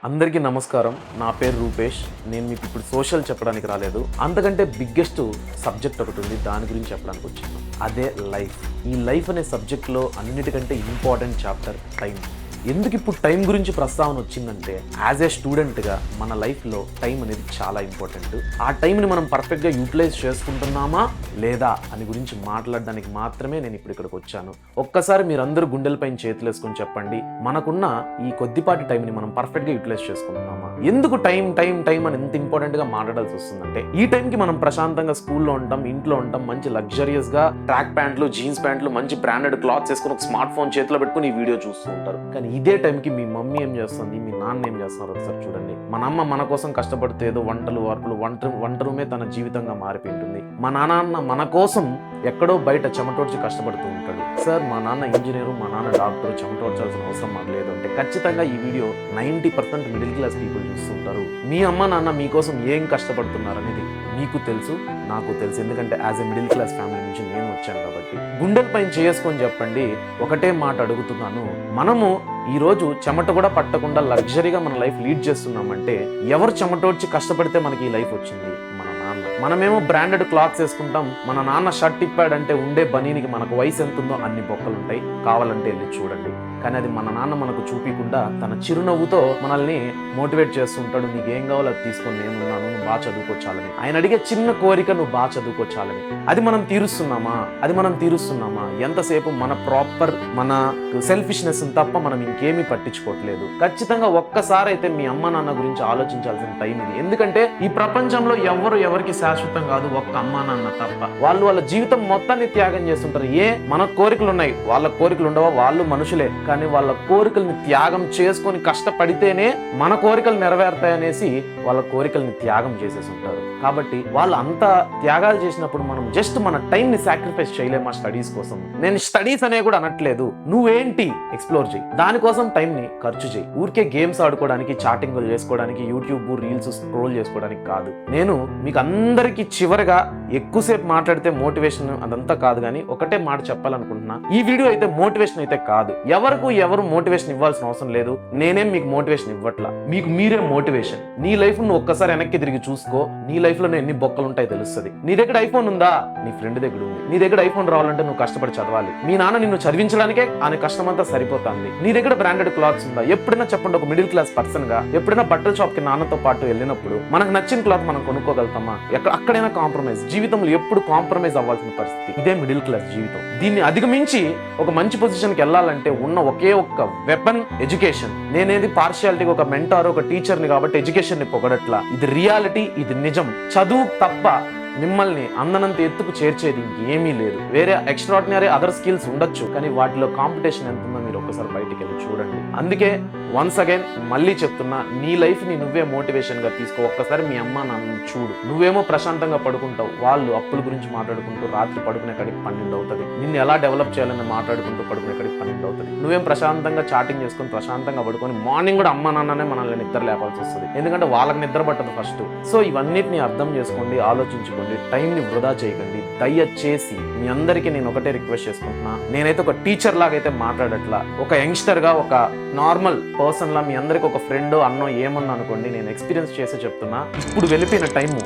అందరికీ నమస్కారం. నా పేరు రూపేష్. నేను మీకు ఇప్పుడు సోషల్ చెప్పడానికి రాలేదు, అంతకంటే బిగ్గెస్ట్ సబ్జెక్ట్ ఒకటి ఉంది, దాని గురించి చెప్పడానికి వచ్చాను. అదే లైఫ్. ఈ లైఫ్ అనే సబ్జెక్ట్లో అన్నిటికంటే ఇంపార్టెంట్ చాప్టర్ టైం. ఎందుకు ఇప్పుడు టైం గురించి ప్రస్తావన వచ్చిందంటే, యాజ్ ఏ స్టూడెంట్గా మన లైఫ్లో టైం అనేది చాలా ఇంపార్టెంట్. ఆ టైంని మనం పర్ఫెక్ట్గా యూటిలైజ్ చేసుకుంటున్నామా లేదా అని గురించి మాట్లాడడానికి మాత్రమే నేను ఇప్పుడు ఇక్కడికి వచ్చాను. ఒక్కసారి మీరందరూ గుండెలపైన చేతులు వేసుకొని చెప్పండి, మనకున్న ఈ కొద్దిపాటి టైంని మనం పర్ఫెక్ట్గా యూటిలైజ్ చేసుకుంటున్నామా? ఎందుకు టైం టైం టైం అని ఎంత ఇంపార్టెంట్గా మాట్లాడాల్సి వస్తుందంటే, ఈ టైంకి మనం ప్రశాంతంగా స్కూల్లో ఉంటాం, ఇంట్లో ఉంటాం, మంచి లగ్జరియస్గా ట్రాక్ ప్యాంట్లు, జీన్స్ ప్యాంట్లు, మంచి బ్రాండెడ్ క్లాత్స్ వేసుకుని ఒక స్మార్ట్ ఫోన్ చేతిలో పెట్టుకుని ఈ వీడియో చూస్తూ ఉంటారు. కానీ ఇదే టైంకి మీ మమ్మీ ఏం చేస్తుంది, మీ నాన్న ఏం చేస్తున్నారు ఒకసారి చూడండి. మన అమ్మ మన కోసం కష్టపడితే ఏదో వంటలు వార్పులు వంట రూమే తన జీవితంగా మారిపోయింటుంది. మా నాన్న మన కోసం ఎక్కడో బయట చెమటోడ్చి కష్టపడుతూ ఉంటాడు. సార్ మా నాన్న ఇంజనీరు, మా నాన్న డాక్టర్, చెమటోడ్చాల్సిన అవసరం మాకు లేదు అంటే ఖచ్చితంగా ఈ వీడియో 90% మిడిల్ క్లాస్ పీపుల్ చూస్తుంటారు. మీ అమ్మ నాన్న మీకోసం ఏం కష్టపడుతున్నారు అనేది మీకు తెలుసు, నాకు తెలుసు. ఎందుకంటే as a middle class family నుంచి నేను వచ్చాను కాబట్టి. గుండెల పైన చేసుకొని చెప్పండి, ఒకటే మాట అడుగుతున్నాను. మనము ఈరోజు చెమట కూడా పట్టకుండా లగ్జరీగా మన లైఫ్ లీడ్ చేస్తున్నామంటే, ఎవరు చెమటోడ్చి కష్టపడితే మనకి ఈ లైఫ్ వచ్చింది? మన నాన్న. మనమేమో బ్రాండెడ్ క్లాత్స్ వేసుకుంటాం. మన నాన్న షర్ట్ ఇప్పాడంటే ఉండే బనీనికి మనకు వయసు ఎంత ఉందో అన్ని బొక్కలు ఉంటాయి, కావాలంటే వెళ్ళి చూడండి. కానీ అది మన నాన్న మనకు చూపించకుండా తన చిరునవ్వుతో మనల్ని మోటివేట్ చేస్తుంటాడు. నీకు ఏం కావాలో అది తీసుకొని నేనున్నాను, నువ్వు బాగా చదువుకోవచ్చాలని. ఆయన అడిగే చిన్న కోరిక నువ్వు బాగా చదువుకోవచ్చాలని. అది మనం తీరుస్తున్నామా? ఎంతసేపు మన ప్రాపర్ మన సెల్ఫిష్నెస్ తప్ప మనం ఇంకేమీ పట్టించుకోవట్లేదు. ఖచ్చితంగా ఒక్కసారి అయితే మీ అమ్మ నాన్న గురించి ఆలోచించాల్సిన టైం ఇది. ఎందుకంటే ఈ ప్రపంచంలో ఎవరికి శాశ్వతం కాదు, ఒక్క అమ్మ నాన్న తప్ప. వాళ్ళు వాళ్ళ జీవితం మొత్తాన్ని త్యాగం చేస్తుంటారు. మన కోరికలు ఉన్నాయి, వాళ్ళ కోరికలు ఉండవా? వాళ్ళు మనుషులే, కానీ వాళ్ళ కోరికల్ని త్యాగం చేసుకొని కష్టపడితేనే మన కోరికలు నెరవేరుతాయనేసి వాళ్ళ కోరికల్ని త్యాగం చేసేసి ఉంటారు. కాబట్టి వాళ్ళు అంత త్యాగాలు చేసినప్పుడు మనం జస్ట్ మన టైం ని సాక్రిఫైస్ చేయలేము ఆ స్టడీస్ కోసం. నేను స్టడీస్ అనే కూడా అనట్లేదు, నువ్వేంటి ఎక్స్ప్లోర్ చేయి, దానికోసం టైం ని ఖర్చు చేయి. ఊరికే గేమ్స్ ఆడుకోవడానికి, చాటింగ్లు చేసుకోవడానికి, యూట్యూబ్ రీల్స్ స్క్రోల్ చేసుకోవడానికి కాదు. నేను మీకు అందరికి చివరిగా ఎక్కువసేపు మాట్లాడితే మోటివేషన్ అదంతా కాదు, కానీ ఒకటే మాట చెప్పాలనుకుంటున్నా. ఈ వీడియో అయితే మోటివేషన్ అయితే కాదు, ఎవరు మోటివేషన్ ఇవ్వాల్సిన అవసరం లేదు. నేనేం మీకు మోటివేషన్ ఇవ్వట్లా, మీకు మీరే మోటివేషన్. నీ లైఫ్ నువ్వు ఒక్కసారి వెనక్కి తిరిగి చూసుకో, నీ లైఫ్ లో ఎన్ని బొక్కలు ఉంటాయో తెలుస్తుంది. నీ దగ్గర ఐఫోన్ ఉందా? నీ ఫ్రెండ్ దగ్గర ఉంది. నీ దగ్గర ఐఫోన్ రావాలంటే నువ్వు కష్టపడి చదవాలి. మీ నాన్న నిన్ను చదివించడానికే ఆయన కష్టం అంతా సరిపోతుంది. నీ దగ్గర బ్రాండెడ్ క్లాత్స్ ఉందా? ఎప్పుడైనా చెప్పండి, ఒక మిడిల్ క్లాస్ పర్సన్ గా ఎప్పుడైనా బట్టల షాప్ కి నాన్నతో పాటు వెళ్ళినప్పుడు మనకు నచ్చిన క్లాత్ మనం కొనుక్కోగలుగుతామా? అక్కడైనా కాంప్రమైజ్. జీవితంలో ఎప్పుడు కాంప్రమైజ్ అవ్వాల్సిన పరిస్థితి. ఇదే మిడిల్ క్లాస్ జీవితం. దీన్ని అధిగమించి ఒక మంచి పొజిషన్కి వెళ్ళాలంటే ఉన్న ఒకే ఒక్క వెపన్ ఎడ్యుకేషన్. నేనేది పార్షియాలిటీగా ఒక మెంటార్, ఒక టీచర్ని కాబట్టి ఎడ్యుకేషన్ ని పొగడట్లా. ఇది రియాలిటీ, ఇది నిజం. చదువు తప్ప మిమ్మల్ని అందనంత ఎత్తుకు చేర్చేది ఇంకేమీ లేదు. వేరే ఎక్స్ట్రాడినరీ అదర్ స్కిల్స్ ఉండొచ్చు, కానీ వాటిలో కాంపిటీషన్ ఎంత ఉందో మీరు ఒక్కసారి బయటికి వెళ్ళి చూడండి. అందుకే వన్స్ అగైన్ మళ్ళీ చెప్తున్నా, నీ లైఫ్ ని నువ్వే మోటివేషన్ గా తీసుకో. ఒక్కసారి మీ అమ్మ నాన్న చూడు. నువ్వేమో ప్రశాంతంగా పడుకుంటావు, వాళ్ళు అప్పుల గురించి మాట్లాడుకుంటూ రాత్రి పడుకునే కాడికి 12 అవుతుంది. నిన్ను ఎలా డెవలప్ చేయాలని మాట్లాడుకుంటూ పడుకునే కాడికి 12 అవుతుంది. నువ్వేం ప్రశాంతంగా చాటింగ్ చేసుకొని ప్రశాంతంగా పడుకొని మార్నింగ్ కూడా అమ్మ నాన్ననే మనల్ని నిద్ర లేపాల్సి వస్తుంది, ఎందుకంటే వాళ్ళకి నిద్ర పట్టదు ఫస్ట్. సో ఇవన్నిటిని అర్థం చేసుకోండి, ఆలోచించుకోండి. టైం ని వృధా చేయకండి. దయచేసి మీ అందరికీ నేను ఒకటే రిక్వెస్ట్ చేసుకుంటున్నా. నేనైతే ఒక టీచర్ లాగా అయితే మాట్లాడట్లా, ఒక యంగ్స్టర్ గా, ఒక నార్మల్ పర్సన్ లా మీ అందరికి ఒక ఫ్రెండ్ అన్నో ఏమన్నా అనుకోండి. నేను ఎక్స్పీరియన్స్ చేసి చెప్తున్నా, ఇప్పుడు వెళ్ళిపోయిన టైము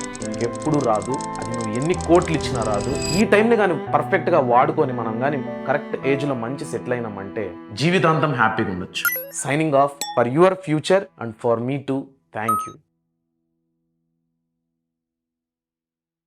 ఎప్పుడు రాదు. అది నువ్వు ఎన్ని కోట్లు ఇచ్చినా రాదు. ఈ టైంని కానీ పర్ఫెక్ట్ గా వాడుకొని మనం కానీ కరెక్ట్ ఏజ్ లో మంచి సెటిల్ అయినామంటే జీవితాంతం హ్యాపీగా ఉండొచ్చు. Signing off for your future and for me to. Thank you.